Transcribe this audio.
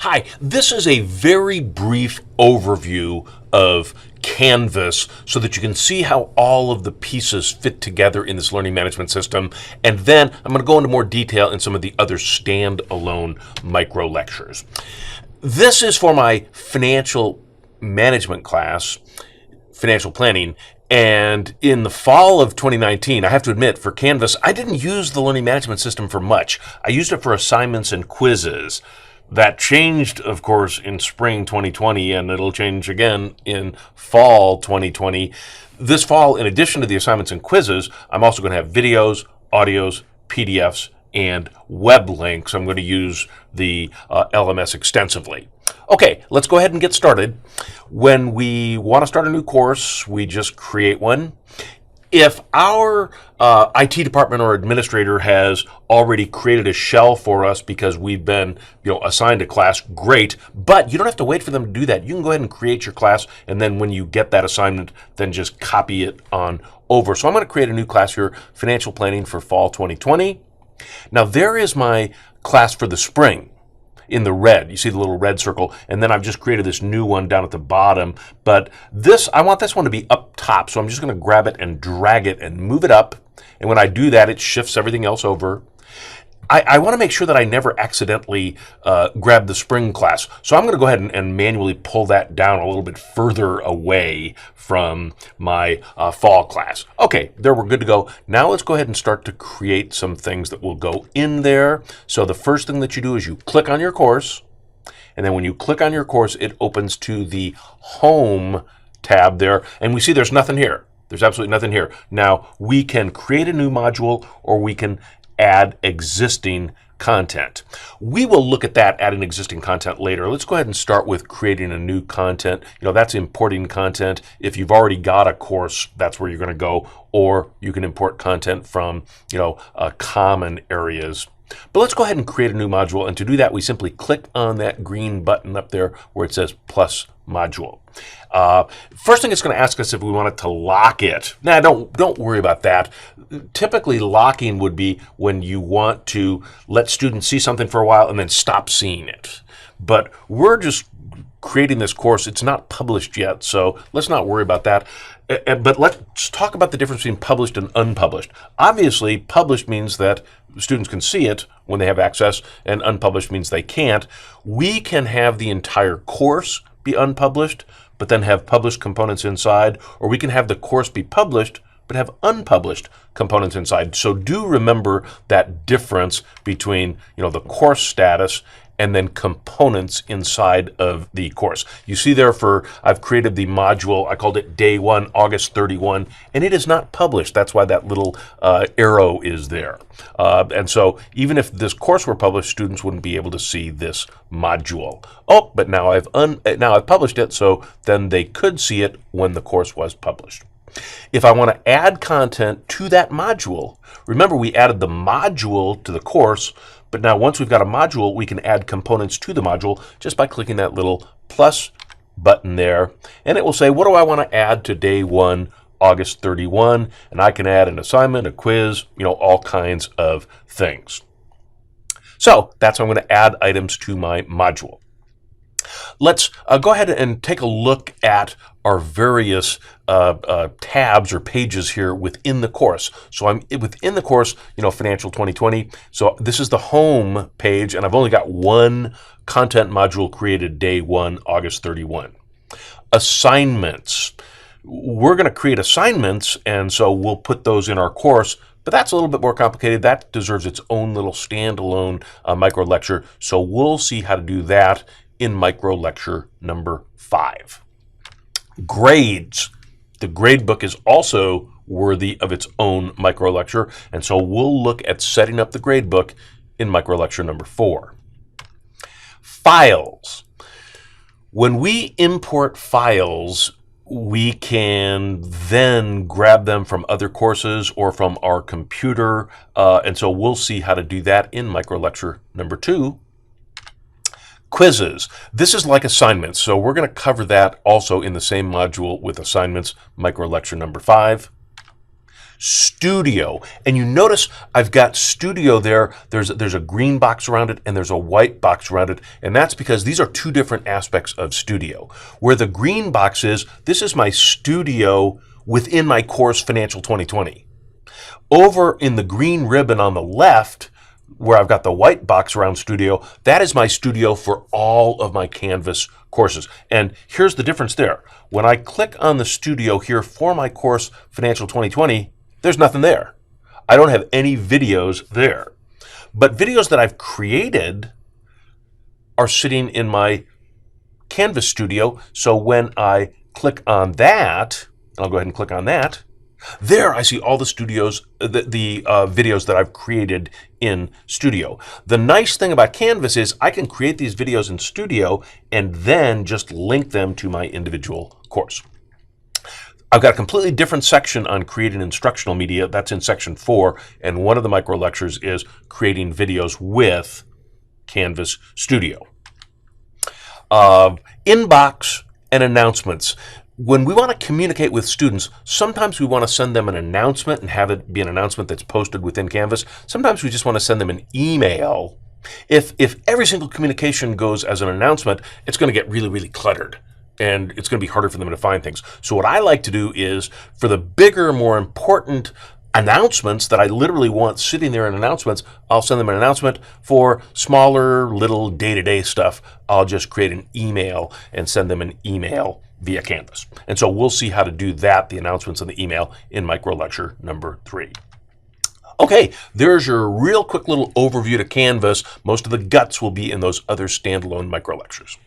Hi, this is a very brief overview of Canvas so that you can see how all of the pieces fit together in this learning management system. And then I'm going to go into more detail in some of the other standalone micro lectures. This is for my financial management class, financial planning. And in the fall of 2019, I have to admit, for Canvas, I didn't use the learning management system for much. I used it for assignments and quizzes. That changed, of course, in spring 2020, and it'll change again in fall 2020. This fall, in addition to the assignments and quizzes, I'm also going to have videos, audios, PDFs, and web links. I'm going to use the LMS extensively. Okay, let's go ahead and get started. When we want to start a new course, we just create one. If our IT department or administrator has already created a shell for us because we've been assigned a class, great, but you don't have to wait for them to do that. You can go ahead and create your class, and then when you get that assignment, then just copy it on over. So I'm going to create a new class here, Financial Planning for Fall 2020. Now there is my class for the spring in the red. You see the little red circle, and then I've just created this new one down at the bottom. But I want this one to be up top, so I'm just going to grab it and drag it and move it up. And when I do that, it shifts everything else over. I want to make sure that I never accidentally grab the spring class. So I'm going to go ahead and manually pull that down a little bit further away from my fall class. Okay, there we're good to go. Now let's go ahead and start to create some things that will go in there. So the first thing that you do is you click on your course. And then when you click on your course, it opens to the Home tab there. And we see there's nothing here. There's absolutely nothing here. Now, we can create a new module, or we can add existing content. We will look at that, adding existing content, later. Let's go ahead and start with creating a new content. That's importing content. If you've already got a course, that's where you're going to go, or you can import content from common areas. But let's go ahead and create a new module, and to do that, we simply click on that green button up there where it says plus module. First thing it's going to ask us if we want it to lock it. Now, don't worry about that. Typically, locking would be when you want to let students see something for a while and then stop seeing it. But we're just creating this course. It's not published yet, so let's not worry about that. But let's talk about the difference between published and unpublished. Obviously, published means that students can see it when they have access, and unpublished means they can't. We can have the entire course be unpublished, but then have published components inside, or we can have the course be published, but have unpublished components inside. So do remember that difference between the course status and then components inside of the course. You see there I've created the module, I called it Day 1, August 31, and it is not published. That's why that little arrow is there. And so even if this course were published, students wouldn't be able to see this module. Oh, but now I've published it, so then they could see it when the course was published. If I want to add content to that module, remember we added the module to the course, but now once we've got a module, we can add components to the module just by clicking that little plus button there. And it will say, what do I want to add to Day 1, August 31? And I can add an assignment, a quiz, all kinds of things. So that's how I'm going to add items to my module. Let's go ahead and take a look at our various tabs or pages here within the course. So I'm within the course, Financial 2020. So this is the home page, and I've only got one content module created, Day 1, August 31. Assignments. We're going to create assignments, and so we'll put those in our course. But that's a little bit more complicated. That deserves its own little standalone micro lecture. So we'll see how to do that in micro lecture number 5. Grades. The grade book is also worthy of its own micro lecture, and so we'll look at setting up the grade book in micro lecture number 4. Files. When we import files, we can then grab them from other courses or from our computer, and so we'll see how to do that in micro lecture number 2. Quizzes. This is like assignments, so we're going to cover that also in the same module with assignments, micro lecture number 5. Studio. And you notice I've got Studio there. There's a green box around it and there's a white box around it. And that's because these are two different aspects of Studio. Where the green box is, this is my Studio within my course Financial 2020. Over in the green ribbon on the left, where I've got the white box around Studio, that is my Studio for all of my Canvas courses. And here's the difference there. When I click on the Studio here for my course Financial 2020, there's nothing there. I don't have any videos there. But videos that I've created are sitting in my Canvas Studio. So when I click on that, and I'll go ahead and click on that, there I see all the videos that I've created in Studio. The nice thing about Canvas is I can create these videos in Studio and then just link them to my individual course. I've got a completely different section on creating instructional media. That's in section 4, and one of the micro lectures is creating videos with Canvas Studio. Inbox and announcements. When we want to communicate with students, sometimes we want to send them an announcement and have it be an announcement that's posted within Canvas. Sometimes we just want to send them an email. If every single communication goes as an announcement, it's going to get really, really cluttered, and it's going to be harder for them to find things. So what I like to do is, for the bigger, more important announcements that I literally want sitting there in announcements, I'll send them an announcement. For smaller, little day-to-day stuff, I'll just create an email and send them an email via Canvas. And so we'll see how to do that, the announcements and the email, in micro lecture number 3. Okay, there's your real quick little overview to Canvas. Most of the guts will be in those other standalone micro lectures.